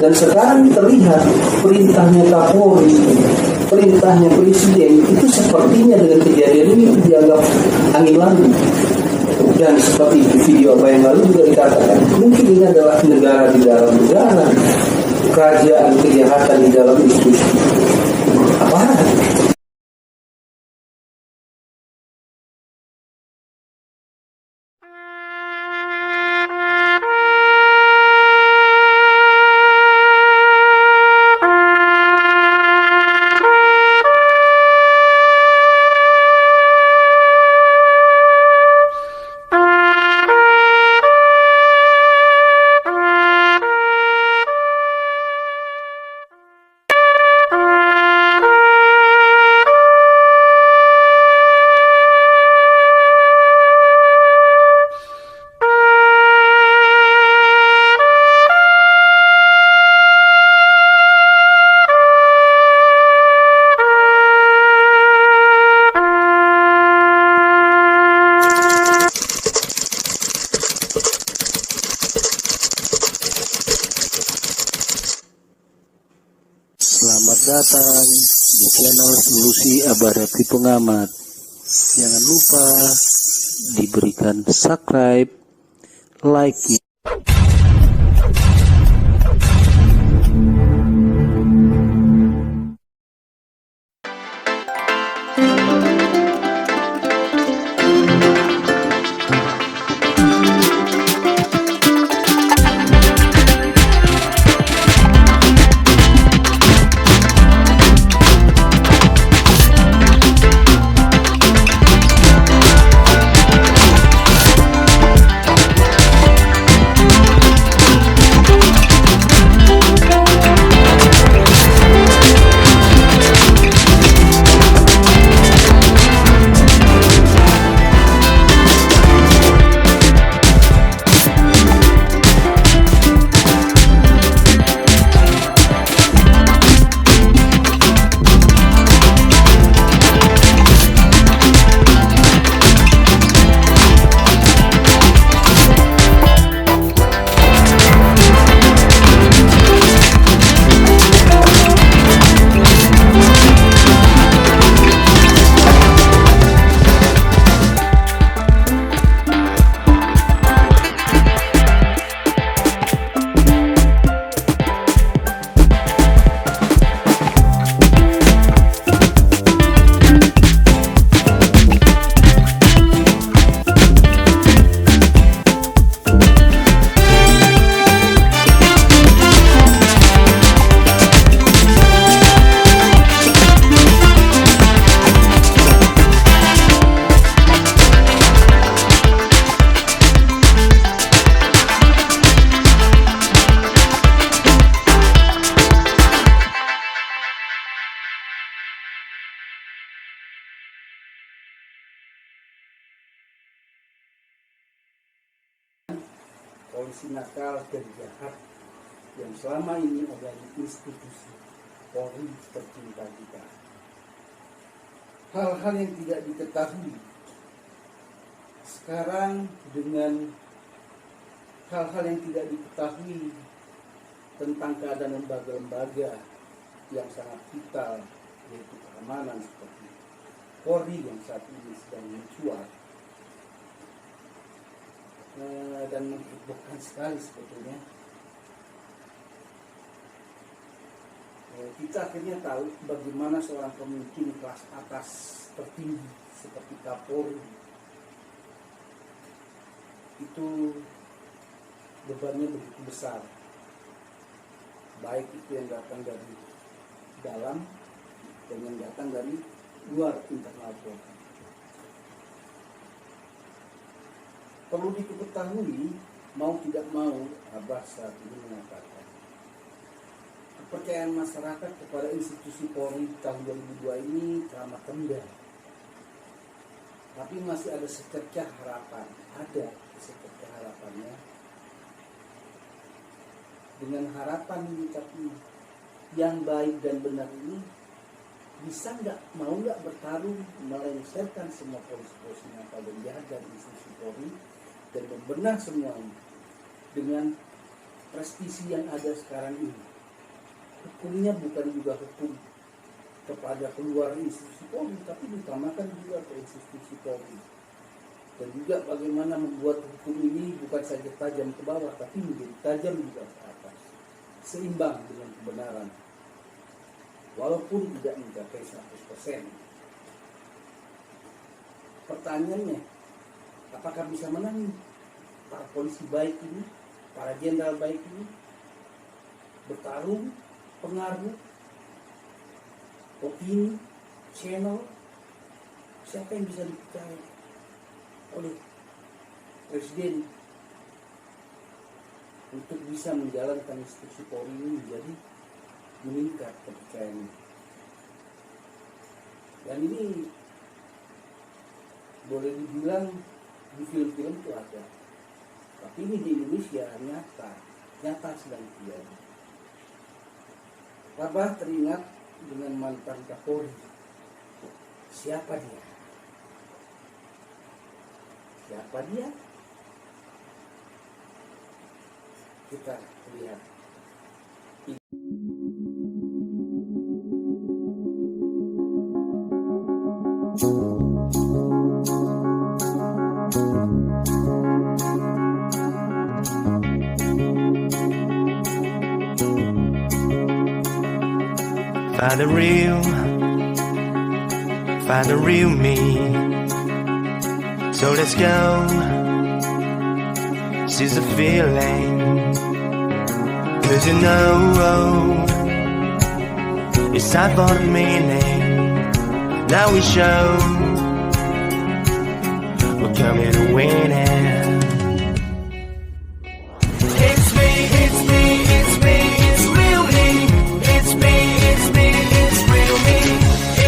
Dan sekarang terlihat perintahnya Kapolri, perintahnya Presiden itu sepertinya dengan kejadian ini dianggap angin lalu. Dan seperti video apa yang lalu juga dikatakan, mungkin ini adalah negara di dalam negara, kerajaan kejahatan di dalam institusi aparat. Selamat datang di channel Solusi Abarapi Pengamat. Jangan lupa diberikan subscribe, like-nya. Polisi nakal dan jahat yang selama ini ada di institusi Polri tercinta kita. Hal-hal yang tidak diketahui sekarang dengan hal-hal yang tidak diketahui tentang keadaan lembaga-lembaga yang sangat vital, yaitu keamanan seperti Polri yang saat ini sedang mencuat dan menghebohkan sekali sebetulnya. Kita akhirnya tahu bagaimana seorang pemimpin kelas atas tertinggi seperti Kapolri itu bebannya begitu besar, baik itu yang datang dari dalam dan yang datang dari luar internal Polri. Perlu diketahui, mau tidak mau, Abah saat ini mengatakan kepercayaan masyarakat kepada institusi Polri tahun 2002 ini teramat rendah. Tapi masih ada secercah harapan, harapannya. Dengan harapan ini, tapi yang baik dan benar ini bisa mau nggak bertarung melengsarkan semua polisi-polisi nakal dan jahat dari institusi Polri dan membenah semuanya dengan prestisi yang ada sekarang ini. hukumnya bukan juga hukum kepada keluar institusi Polri, tapi diutamakan juga ke institusi Polri. Dan juga bagaimana membuat hukum ini bukan saja tajam ke bawah, tapi menjadi tajam juga ke atas, seimbang dengan kebenaran, walaupun tidak mencapai 100%. Pertanyaannya, apakah bisa menang para polisi baik ini, para jenderal baik ini, bertarung, pengaruh, opini, channel, siapa yang bisa dipercaya oleh Presiden untuk bisa menjalankan institusi Polri ini menjadi meningkat kepercayaannya. Dan ini boleh dibilang di film-film itu ada, tapi ini di Indonesia nyata sedang terjadi. Rabah teringat dengan mantan Kapolri. Siapa dia? Siapa dia? Kita lihat. Find the real me. So let's go, seize the feeling. 'Cause you know, it's time for the meaning. Now we show, we're coming to win it. It's me, it's me, it's me, it's real me. It's me, it's me, it's real me.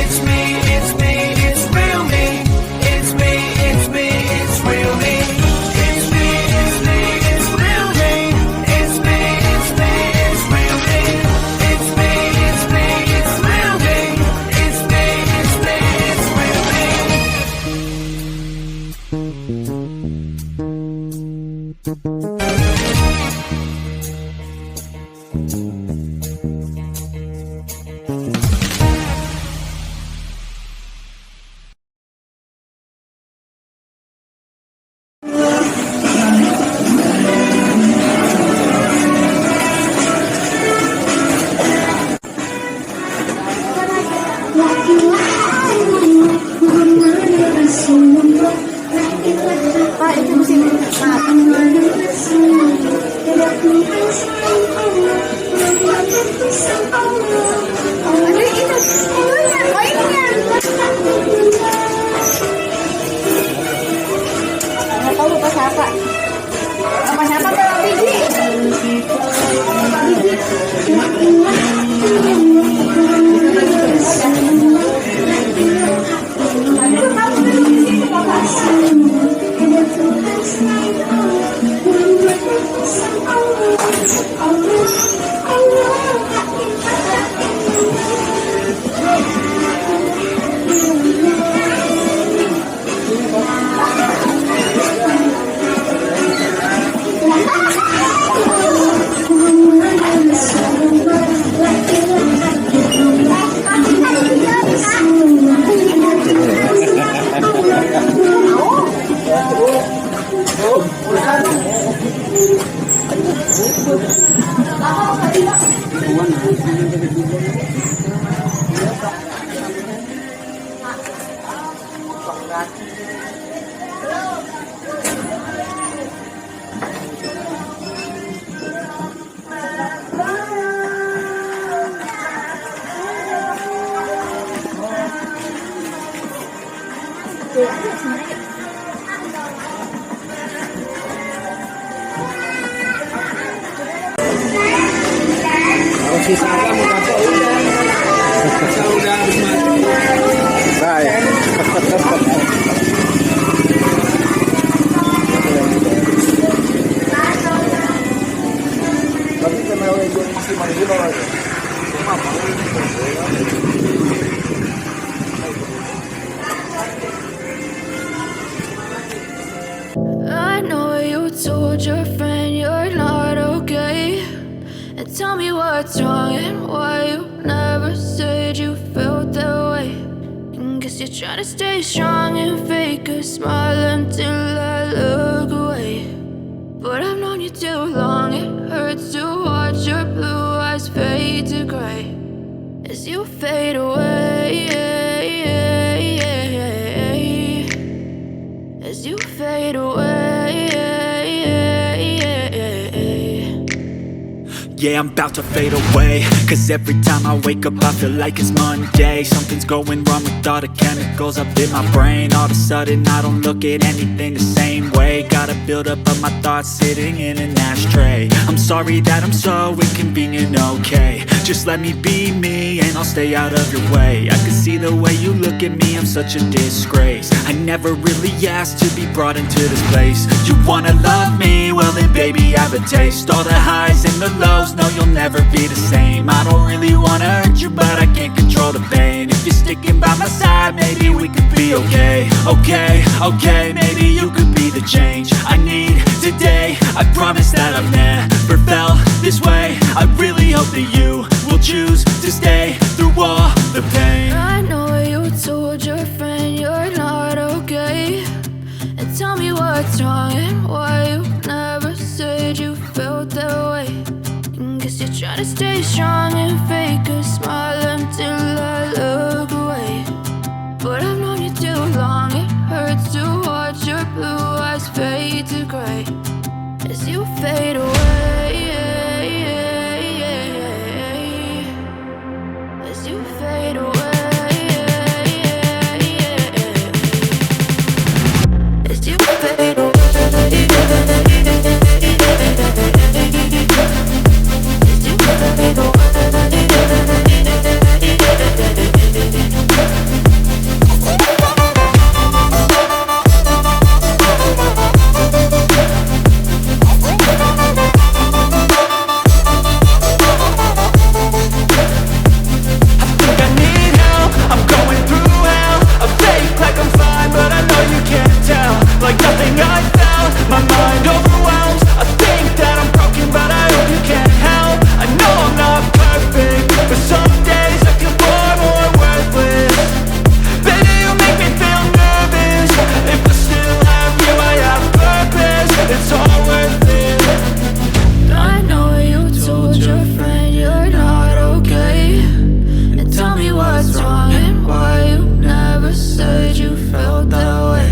It's me, it's me, it's real me. It's me, it's me, it's real me. It's me, it's me, it's real me. It's me, it's me, it's real me. It's me, it's me, it's real me. It's me, it's me, it's real Pak, itu musim nggak tahu lupa siapa. Lupa siapa Pak Biji. Si Sarah mau kapok udah habis mati. Saya. Tapi kenal yang si manggil orang. I know you told your friend you're not okay, and Tell me what's wrong and why you never said you felt that way. And guess you're trying to stay strong and fake a smile until I look away. But I've known you too long, it hurts to watch your blue eyes fade to gray as you fade away. As you fade away. Yeah, I'm about to fade away, cause every time I wake up I feel like it's Monday. Something's going wrong with all the chemicals up in my brain. All of a sudden I don't look at anything the same way. Gotta build up of my thoughts sitting in an ashtray. I'm sorry that I'm so inconvenient, okay. Just let me be me and I'll stay out of your way. I can see the way you look at me, I'm such a disgrace. I never really asked to be brought into this place. You wanna love me? Well then baby have a taste. All the highs and the lows, no you'll never be the same. I don't really wanna hurt you but I can't control the pain. If you're sticking by my side maybe we could be okay. Okay, maybe you could be the change I need today. I promise that I've never felt this way. I really hope that you will choose to stay through all the pain. I know you told your friend you're not okay. And tell me what's wrong and why you never said you felt that way. And guess you're trying to stay strong and fake a smile until I look away. But I've known you too long, it hurts to watch your blue eyes fade to gray as you fade away. As you fade away. As you fade away. As you fade away. Like nothing I found, my mind overwhelms. I think that I'm broken, but I hope you can't help. I know I'm not perfect, but some days I feel far more worthless. Baby, you make me feel nervous. If I still have you, I have purpose. It's all worth it. I know you told your friend you're not okay. And tell me what's wrong and why you never said you felt that way.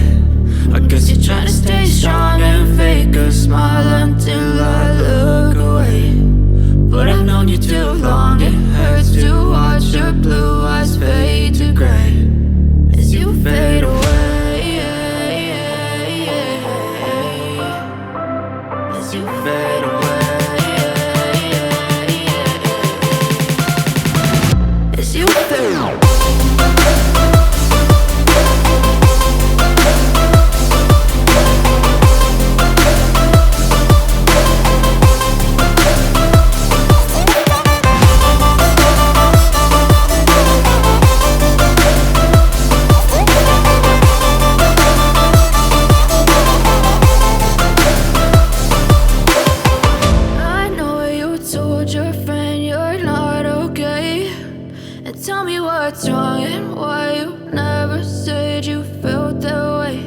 I guess you're trying to stay strong and fake a smile until I look away. But I've known you too long, it hurts to watch your blue eyes fade to gray as you fade away. As you fade away. As you fade away. Tell me what's wrong and why you never said you felt that way.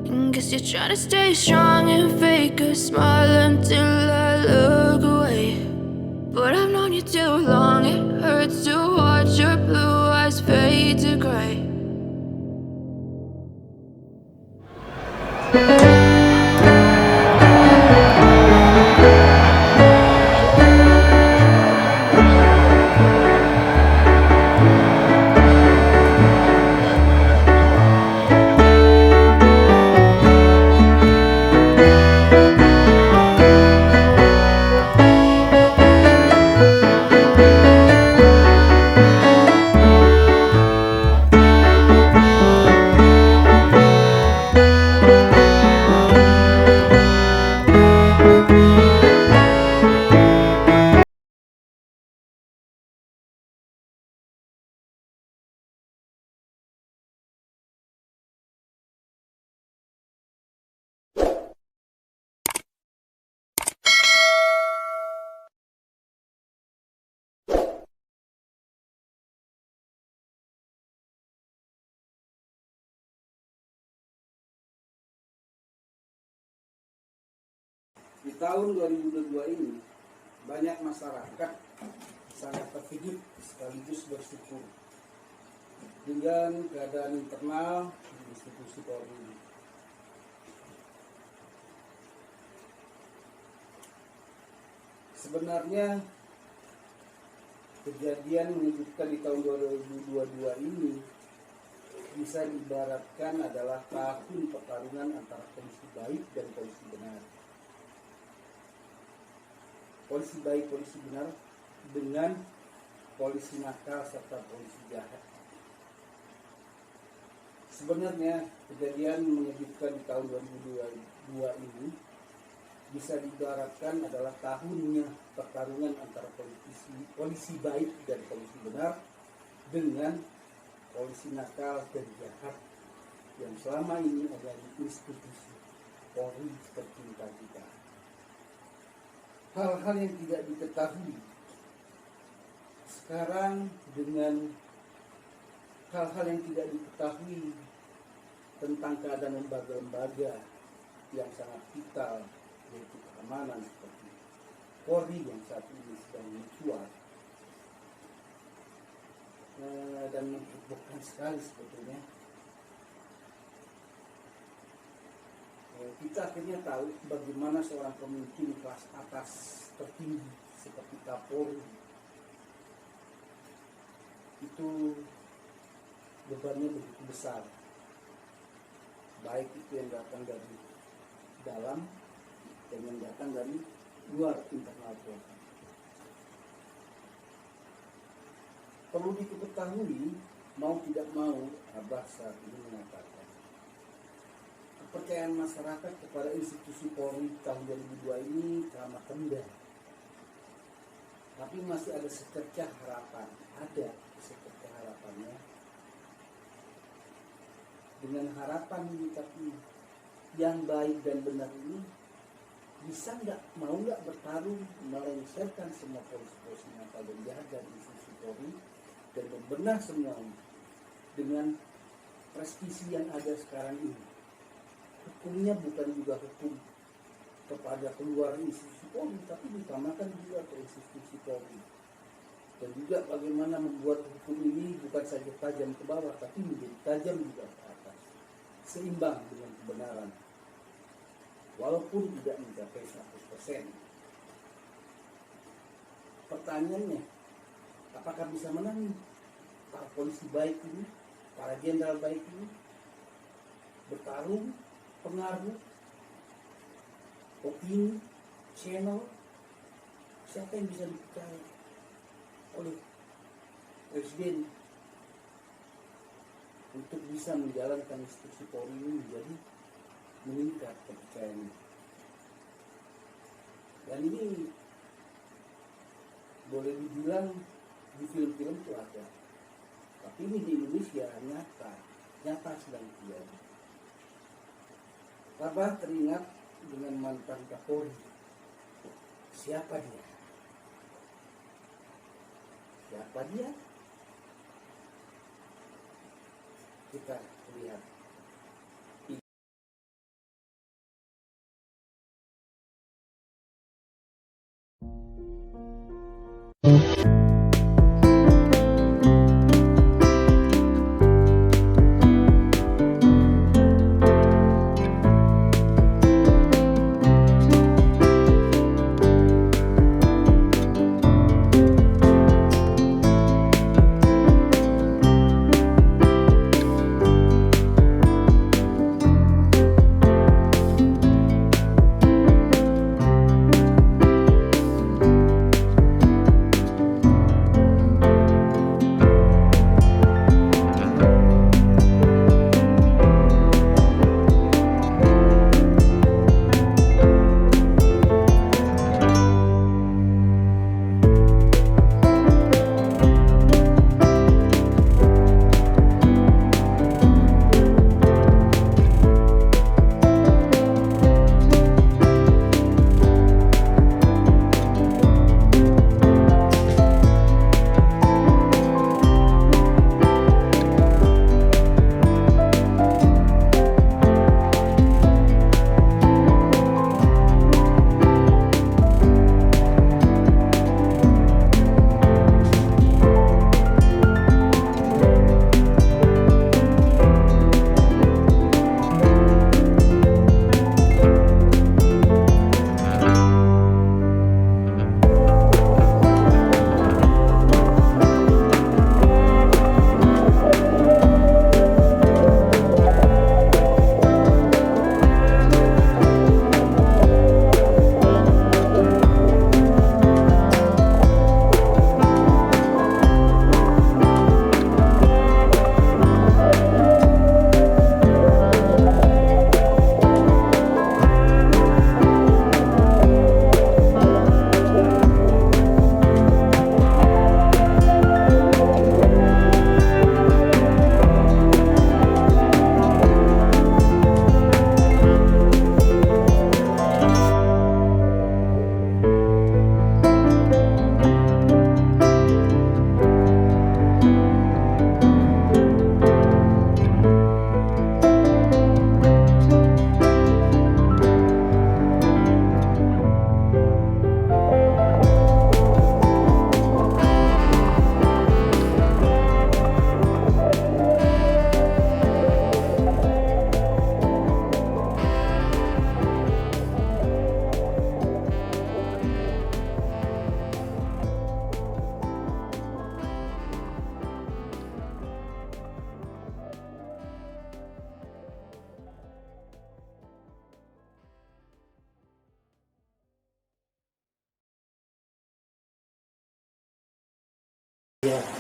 And guess you're trying to stay strong and fake a smile until I look away. But I've known you too long, it hurts to watch your blue eyes fade to gray. Di tahun 2022 ini banyak masyarakat sangat terkejut sekaligus bersyukur dengan keadaan internal di institusi Polri ini. Sebenarnya kejadian mengejutkan di tahun 2022 ini bisa diibaratkan adalah tahun pertarungan antara polisi baik dan polisi benar. Polisi baik, polisi benar dengan polisi nakal serta polisi jahat. Sebenarnya kejadian mengejutkan di tahun 2022 ini bisa diibaratkan adalah tahunnya pertarungan antara polisi baik dan polisi benar dengan polisi nakal dan jahat yang selama ini ada di institusi Polri tercinta kita. Hal-hal yang tidak diketahui sekarang dengan hal-hal yang tidak diketahui tentang keadaan lembaga-lembaga yang sangat vital yaitu keamanan seperti Polri yang saat ini sedang mencuat dan menghebohkan sekali sebetulnya. Kita akhirnya tahu bagaimana seorang pemimpin kelas atas tertinggi seperti Kapolri itu bebannya begitu besar, baik itu yang datang dari dalam dan yang datang dari luar internal Polri. Perlu diketahui, mau tidak mau, Abah saat ini mengatakan kepercayaan masyarakat kepada institusi Polri tahun 2002 ini teramat rendah. Tapi masih ada secercah harapan, ada secercah harapannya. Dengan harapan ini, tapi yang baik dan benar ini bisa mau nggak bertarung melengsarkan semua polisi-polisi nakal dan jahat dari institusi Polri dan membenah semuanya dengan prestisi yang ada sekarang ini. Hukumnya bukan juga hukum kepada keluar institusi Polri, tapi ditamakan juga ke institusi Polri. Dan juga bagaimana membuat hukum ini bukan saja tajam ke bawah, tapi menjadi tajam juga ke atas, seimbang dengan kebenaran, walaupun tidak mencapai 100%. Pertanyaannya, apakah bisa menang para polisi baik ini, para jenderal baik ini, bertarung, pengaruh, opini, channel, siapa yang bisa dipercaya oleh Presiden untuk bisa menjalankan institusi Polri ini menjadi meningkat kepercayaannya. Dan ini boleh dibilang di film-film itu ada, tapi ini di Indonesia nyata sedang terjadi. Abah teringat dengan mantan Kapolri. Siapa dia? Siapa dia? Kita lihat.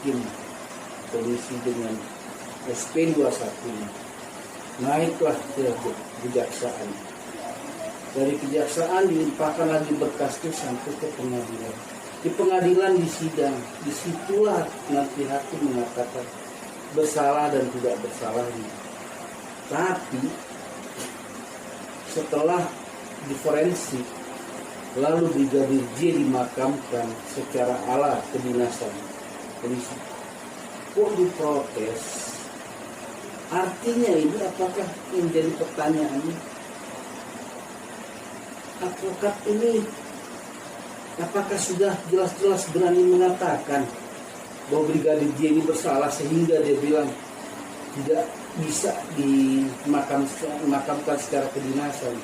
hakim polisi dengan SP21 naiklah ke kejaksaan. Dari kejaksaan dilimpahkan lagi berkas itu sampai ke pengadilan. Di pengadilan disidang, disitulah nanti hakim mengatakan bersalah dan tidak bersalahnya. Tapi setelah diforensik, lalu Brigadir J dimakamkan secara ala kedinasan polisi. Kok diprotes? Artinya ini apakah yang jadi pertanyaannya? Advokat ini apakah sudah jelas-jelas berani mengatakan bahwa Brigadir J ini bersalah sehingga dia bilang tidak bisa dimakamkan secara kedinasan?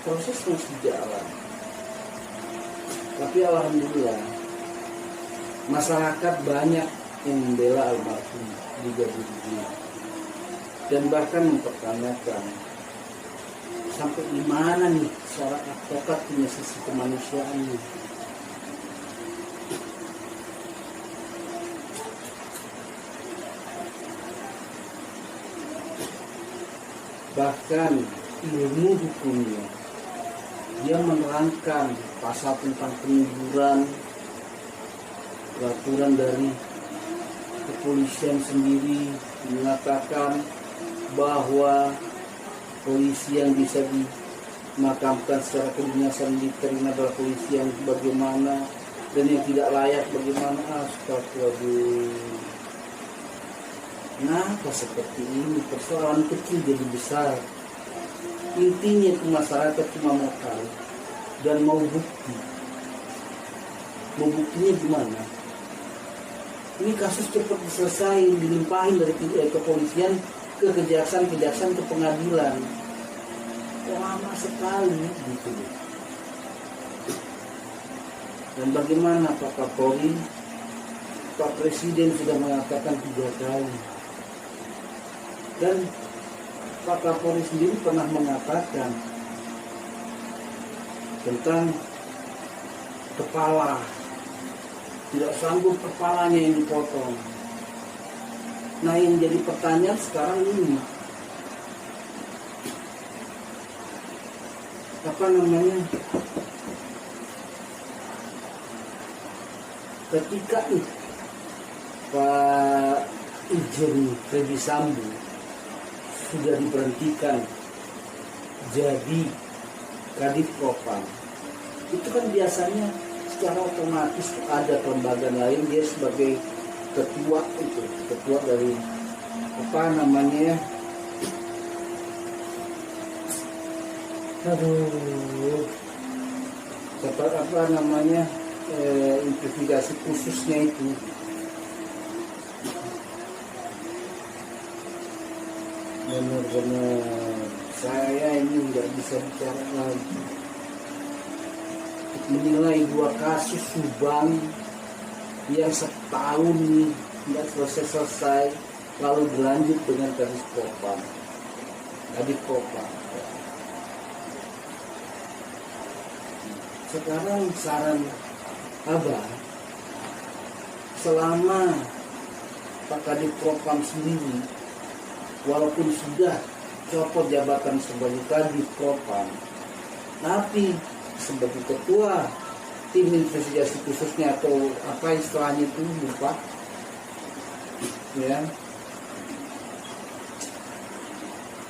Proses masih jalan. Tapi alhamdulillah masyarakat banyak yang membela almarhum Brigadir J dan bahkan mempertanyakan sampai di mana nih seorang advokat punya sisi kemanusiaannya. Bahkan ilmu hukumnya dia menerangkan pasal tentang penguburan, peraturan dari kepolisian sendiri mengatakan bahwa polisi yang bisa dimakamkan secara kedinasan militer ini adalah polisi yang bagaimana dan yang tidak layak bagaimana. Astagfirullah. Kenapa seperti ini? Persoalan kecil jadi besar. Intinya itu masyarakat cuma mau tahu dan mau bukti. Mau buktinya gimana? Ini kasus cepat selesai, dilimpahin dari kepolisian ke kejaksaan ke pengadilan. Lama sekali gitu. Dan bagaimana Pak Kapolri, Pak Presiden sudah mengatakan 3 kali. Dan Pak Kapolri sendiri pernah mengatakan tentang kepala, tidak sanggup kepalanya yang dipotong. Nah yang jadi pertanyaan sekarang ini, apa namanya, ketika Pak Irjen Ferdy Sambo sudah diberhentikan jadi Kadif Propam, itu kan biasanya secara otomatis ada kelembagaan lain dia sebagai ketua itu, ketua dari apa namanya, apa namanya, investigasi khususnya itu. Benar-benar saya ini nggak bisa bicara lagi. Menilai 2 kasus Subang yang setahun nih nggak selesai, lalu berlanjut dengan Kadif Propam. Sekarang saran Abah, selama Pak Kadif Propam sendiri walaupun sudah copot jabatan sebagai Kadif Propam, tapi sebagai ketua tim investigasi khususnya atau apa istilahnya itu lupa ya,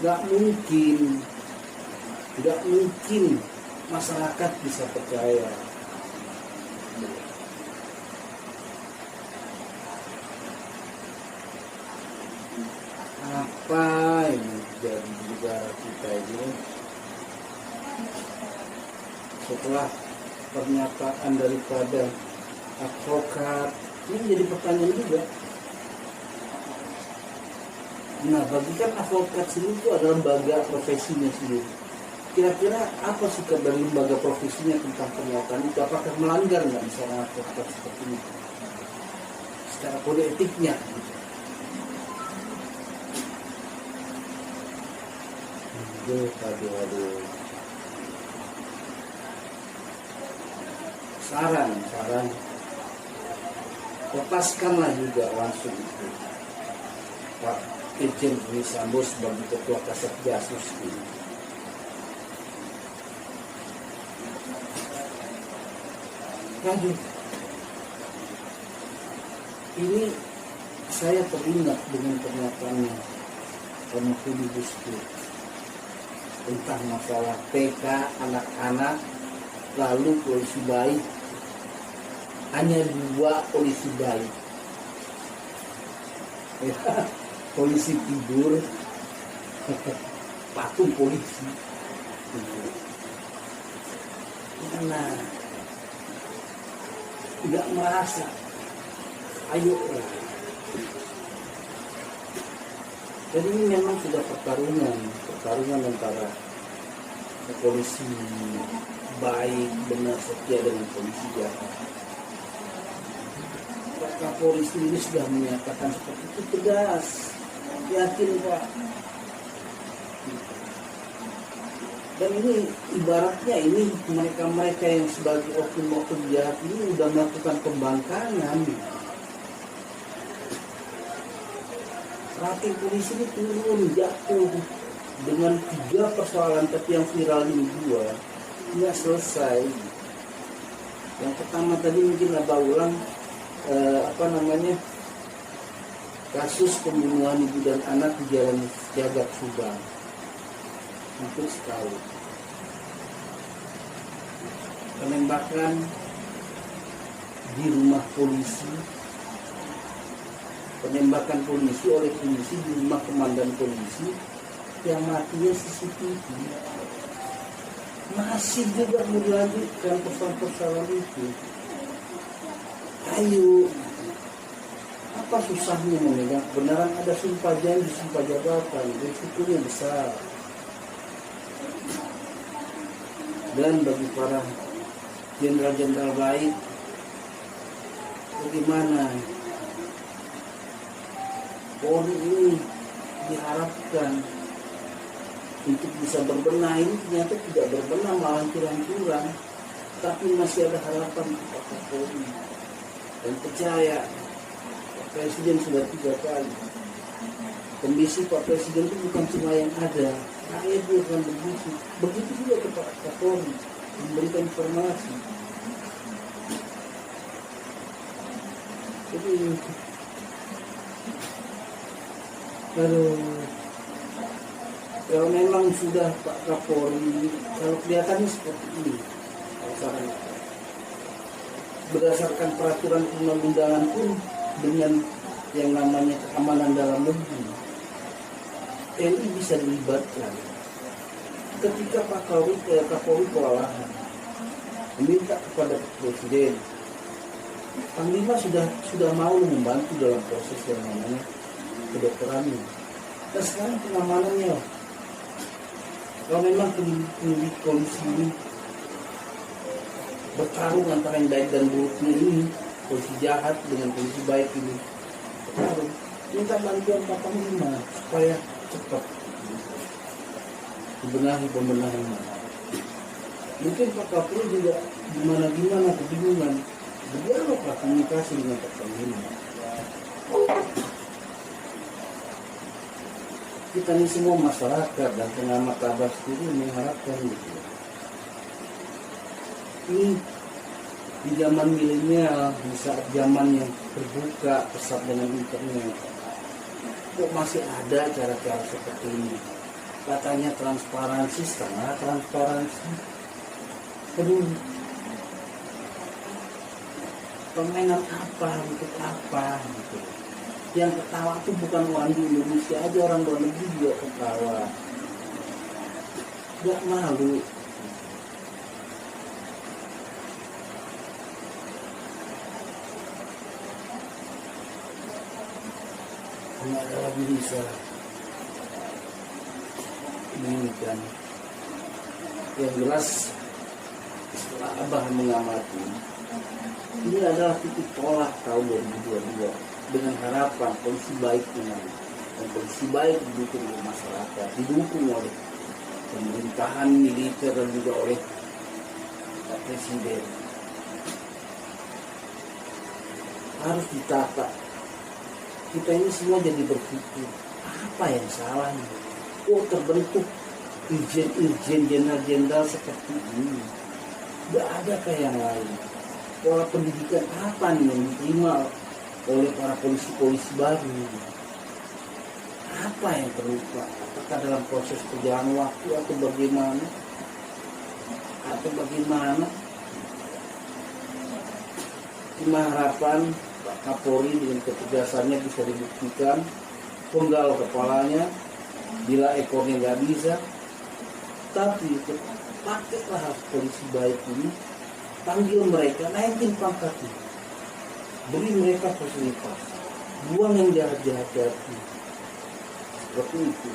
tidak mungkin masyarakat bisa percaya. Apa ini dari negara kita ini? Setelah pernyataan daripada advokat, ini jadi pertanyaan juga. Nah, bagikan advokat sendiri itu adalah lembaga profesinya sendiri. Kira-kira apa sikap dari lembaga profesinya tentang pernyataan itu? Apakah melanggar nggak misalnya advokat seperti ini? Secara kode etiknya. Aduh. Saran lepaskanlah juga langsung itu Pak Irjen Verdi Sambo sebagai ketua Kasat Gasus ini. Lanjut, ini saya teringat dengan pernyataannya Romakhuri Bustur tentang masalah TK anak-anak, lalu polisi baik, hanya 2 polisi baik, ya, polisi tidur, patung polisi, karena tidak merasa, ayo. Jadi ini memang sudah pertarungan antara polisi baik, benar, setia dengan polisi jahat. Pak Kapolri sendiri sudah menyatakan seperti itu tegas, yakin Pak. Dan ini ibaratnya ini mereka yang sebagai oknum jahat ini sudah melakukan pembangkangan. Rating polisi ini turun, jatuh dengan 3 persoalan, tapi yang viral ini 2 nggak selesai. Yang pertama tadi mungkin abah ulang kasus pembunuhan ibu dan anak di Jalan Jagad Subang, hampir sekali. Penembakan di rumah polisi, penembakan polisi oleh polisi di rumah komandan polisi yang matinya CCTV. Masih juga mau dilanjutkan persoalan itu. Ayo, apa susahnya memegang kebenaran? Ada sumpah janji, sumpah jabatan, risikonya besar. Dan bagi para jenderal-jenderal baik, bagaimana Polri ini diharapkan untuk bisa berbenah, ini ternyata tidak berbenah, malah kurang-kurang. Tapi masih ada harapan untuk Pak Polri. Dan percaya Pak Presiden sudah 3 kali. Kondisi Pak Presiden itu bukan cuma yang ada, rakyat juga akan begitu. Begitu juga ke Pak Kapolri, memberikan informasi. Jadi kalau memang sudah Pak Kapolri, kalau kelihatannya seperti ini, berdasarkan peraturan undang-undangan pun dengan yang namanya keamanan dalam negeri, TNI bisa dilibatkan. Ketika Pak Kapolri kewalahan, meminta kepada Presiden, Panglima sudah mau membantu dalam proses yang namanya kedokteran ini. Dan sekarang pengamanannya, kalau memang penyidik polisi ini bertarung antara yang baik dan buruknya ini, polisi jahat dengan polisi baik ini bertarung, minta bantuan Pak Panglima supaya cepat dibenahi pembenahan. Mungkin Pak Kapolri juga gimana kebingungan, berdialoglah komunikasi dengan Pak Panglima. Kita ini semua masyarakat dan pengamat kabar sendiri mengharapkan itu. Ini di zaman milenial, di saat zaman yang terbuka, pesat dengan internet, kok masih ada cara-cara seperti ini? Katanya transparansi, setengah transparansi. Aduh, permainan apa, untuk apa gitu. Yang ketawa itu bukan orang di Indonesia aja, orang luar negeri juga ketawa. Gak malu. Nggak ada lagi bisa ini kan. Yang jelas setelah Abah mengamati, ini adalah titik tolak tahun 2022 dengan harapan polisi baik menang, dan polisi baik didukung oleh masyarakat, didukung oleh pemerintahan militer dan juga oleh Pak Presiden. harus ditata. Kita ini semua jadi berpikir, apa yang salahnya? Oh, terbentuk irjen-irjen, jenderal-jenderal seperti ini. Gak ada kayak yang lain. Pola pendidikan apa nih yang diterima oleh para polisi-polisi baru? Apa yang terlupa? Apakah dalam proses perjalanan waktu atau bagaimana? Cuma harapan Pak Kapolri dengan ketegasannya bisa dibuktikan, penggal kepalanya, bila ekornya nggak bisa, tapi pakailah polisi baik ini, panggil mereka, naikin pangkatnya, beri mereka fasilitas, buang yang jahat-jahat seperti itu.